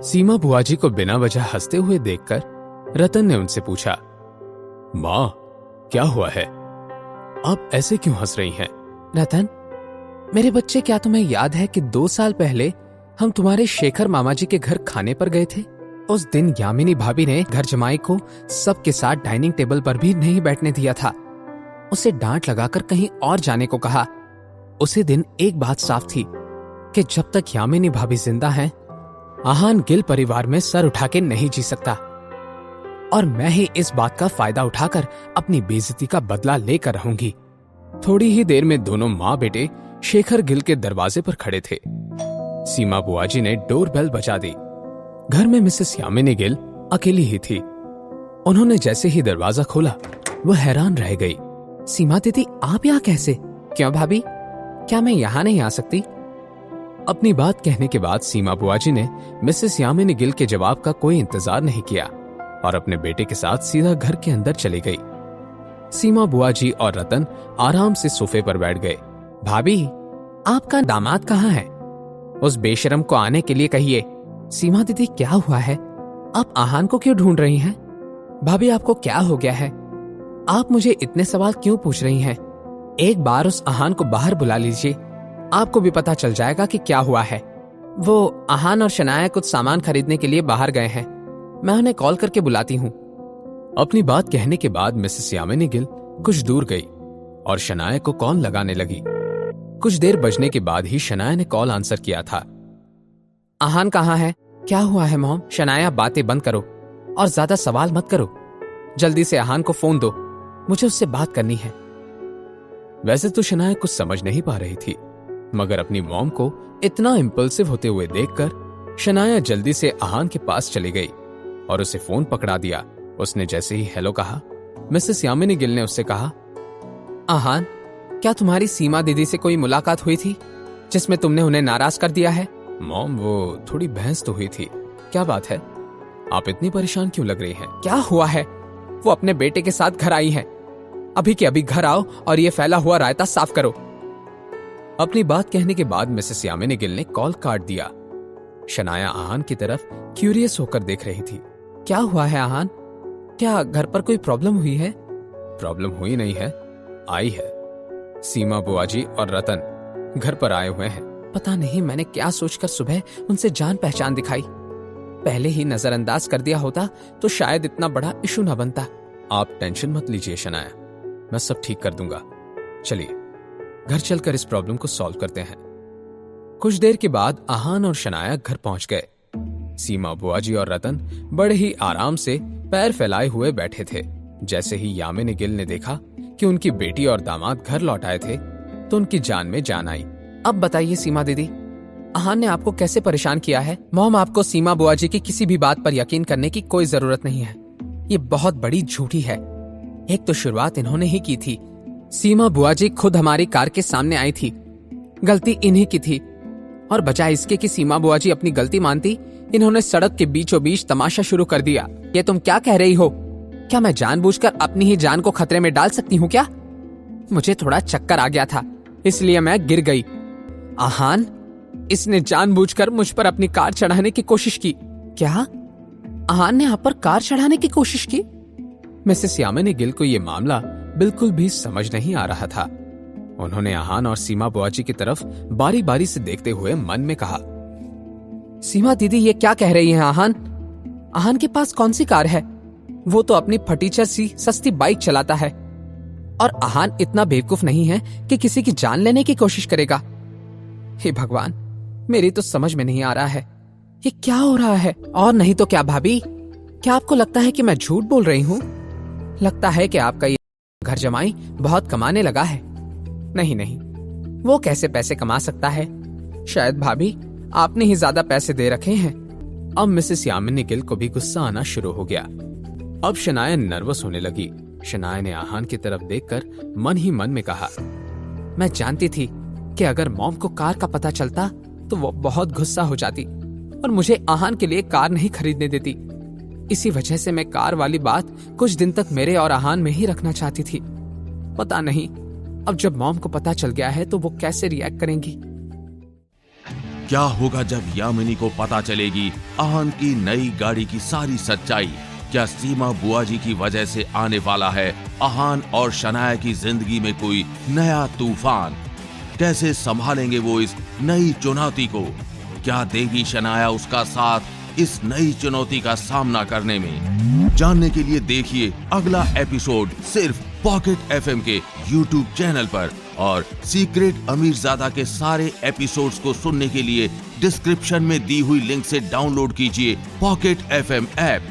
सीमा बुआ जी को बिना वजह हंसते हुए देखकर रतन ने उनसे पूछा, माँ क्या हुआ है, आप ऐसे क्यों हंस रही हैं? रतन, मेरे बच्चे, क्या तुम्हें याद है कि 2 साल पहले हम तुम्हारे शेखर मामा जी के घर खाने पर गए थे? उस दिन यामिनी भाभी ने घर जमाई को सबके साथ डाइनिंग टेबल पर भी नहीं बैठने दिया था। उसे डांट लगाकर कहीं और जाने को कहा। उसी दिन एक बात साफ थी कि जब तक यामिनी भाभी जिंदा हैं, आहान गिल परिवार में सर उठा के नहीं जी सकता, और मैं ही इस बात का फायदा उठाकर अपनी बेइज्जती का बदला लेकर रहूंगी। थोड़ी ही देर में दोनों माँ बेटे शेखर गिल के दरवाजे पर खड़े थे। सीमा बुआ जी ने डोरबेल बजा दी। घर में मिसेस यामिनी गिल अकेली ही थी। उन्होंने जैसे ही दरवाजा खोला, वो हैरान रह गई। सीमा दीदी, आप यहाँ कैसे? क्यों भाभी, क्या मैं यहाँ नहीं आ सकती? अपनी बात कहने के बाद सीमा बुआ जी ने मिसेस यामिनी गिल के जवाब का कोई इंतजार नहीं किया और अपने बेटे के साथ सीधा घर के अंदर चली गई। सीमा बुआ जी और रतन आराम से सोफे पर बैठ गए। भाभी, आपका दामाद कहाँ है? उस बेशरम को आने के लिए कहिए। सीमा दीदी, क्या हुआ है? आप आहान को क्यों ढूंढ रही हैं? भाभी, आपको क्या हो गया है? आप मुझे इतने सवाल क्यों पूछ रही हैं? एक बार उस आहान को बाहर बुला लीजिए, आपको भी पता चल जाएगा कि क्या हुआ है। वो आहान और शनाया कुछ सामान खरीदने के लिए बाहर गए हैं। मैं उन्हें कॉल करके बुलाती हूँ। अपनी बात कहने के बाद मिसेस यामिनी गिल कुछ दूर गई और शनाया को कॉल लगाने लगी। कुछ देर बजने के बाद ही शनाया ने कॉल आंसर किया था। आहान कहाँ है? क्या हुआ है मॉम? शनाया, बातें बंद करो और ज्यादा सवाल मत करो। जल्दी से आहान को फोन दो, मुझे उससे बात करनी है। वैसे तो शनाया कुछ समझ नहीं पा रही थी, मगर अपनी मॉम को इतना इम्पल्सिव होते हुए देखकर शनाया जल्दी से आहान के पास चली गई और उसे फोन पकड़ा दिया। उसने जैसे ही हेलो कहा, मिसेस यामिनी गिल ने उससे कहा, आहान, क्या तुम्हारी सीमा दीदी से कोई मुलाकात हुई थी जिसमें तुमने उन्हें नाराज कर दिया है? मॉम, वो थोड़ी बहस तो हुई थी। क्या बात है, आप इतनी परेशान क्यों लग रही हैं? क्या हुआ है? वो अपने बेटे के साथ घर आई है। अभी के अभी घर आओ और ये फैला हुआ रायता साफ करो। अपनी बात कहने के बाद मिसेस यामिनी गिल ने कॉल काट दिया। शनाया आहान की तरफ क्यूरियस होकर देख रही थी। क्या हुआ है आहान? क्या घर पर कोई प्रॉब्लम हुई है? प्रॉब्लम हुई नहीं है, आई है। सीमा बुआ जी और रतन घर पर आए हुए हैं। पता नहीं मैंने क्या सोचकर सुबह उनसे जान पहचान दिखाई। पहले ही नजरअंदाज कर दिया होता तो शायद इतना बड़ा इशू न बनता। आप टेंशन मत लीजिए शनाया, मैं सब ठीक कर दूंगा। चलिए घर चलकर इस प्रॉब्लम को सॉल्व करते हैं। कुछ देर के बाद आहान और शनाया घर पहुंच गए। सीमा बुआ जी और रतन बड़े ही आराम से पैर फैलाए हुए बैठे थे। जैसे ही यामिनी गिल ने देखा कि उनकी बेटी और दामाद घर लौट आए थे तो उनकी जान में जान आई। अब बताइए सीमा दीदी, आहान ने आपको कैसे परेशान किया है? मॉम, आपको सीमा बुआ जी की किसी भी बात पर यकीन करने की कोई जरूरत नहीं है। ये बहुत बड़ी झूठी है। एक तो शुरुआत इन्होंने ही की थी। सीमा बुआ जी खुद हमारी कार के सामने आई थी। गलती इन्हीं की थी, और बजाय इसके कि सीमा बुआ जी अपनी गलती मानती, इन्होंने सड़क के बीचों बीच तमाशा शुरू कर दिया। ये तुम क्या कह रही हो? क्या मैं जानबूझकर अपनी ही जान को खतरे में डाल सकती हूँ क्या? मुझे थोड़ा चक्कर आ गया था, इसलिए मैं गिर गई। आहान, इसने जानबूझकर मुझ पर अपनी कार चढ़ाने की कोशिश की। क्या? आहान ने आप पर कार चढ़ाने की कोशिश की? मिसेस यामिनी गिल को यह मामला बिल्कुल भी समझ नहीं आ रहा था। उन्होंने आहान और सीमा बुआ जी की तरफ बारी बारी से देखते हुए मन में कहा, सीमा दीदी, ये क्या कह रही हैं आहान? आहान के पास कौन सी कार है? वो तो अपनी फटीचर सी सस्ती बाइक चलाता है। और आहान इतना बेवकूफ नहीं है कि किसी की जान लेने की कोशिश करेगा। हे भगवान, मेरी तो समझ में नहीं आ रहा है ये क्या हो रहा है। और नहीं तो क्या भाभी, क्या आपको लगता है कि मैं झूठ बोल रही हूँ? लगता है कि आपका ये घर जमाई बहुत कमाने लगा है। नहीं नहीं, वो कैसे पैसे कमा सकता है? शायद भाभी आपने ही ज्यादा पैसे दे रखे हैं। अब मिसेस यामिनी गिल को भी गुस्सा आना शुरू हो गया। अब शनाया नर्वस होने लगी। शनाया ने आहान की तरफ देखकर मन ही मन में कहा, मैं जानती थी कि अगर मॉम को कार का पता चलता तो वो बहुत गुस्सा हो जाती और मुझे आहान के लिए कार नहीं खरीदने देती। इसी वजह से मैं कार वाली बात कुछ दिन तक मेरे और आहान में ही रखना चाहती थी। पता नहीं अब जब मॉम को पता चल गया है तो वो कैसे रिएक्ट करेंगी। क्या होगा जब यामिनी को पता चलेगी आहान की नई गाड़ी की सारी सच्चाई? क्या सीमा बुआ जी की वजह से आने वाला है आहान और शनाया की जिंदगी में कोई नया तूफान? कैसे संभालेंगे वो इस नई चुनौती को? क्या देगी शनाया उसका साथ इस नई चुनौती का सामना करने में? जानने के लिए देखिए अगला एपिसोड सिर्फ पॉकेट एफएम के YouTube चैनल पर। और सीक्रेट अमीरजादा के सारे एपिसोड्स को सुनने के लिए डिस्क्रिप्शन में दी हुई लिंक से डाउनलोड कीजिए पॉकेट एफएम ऐप।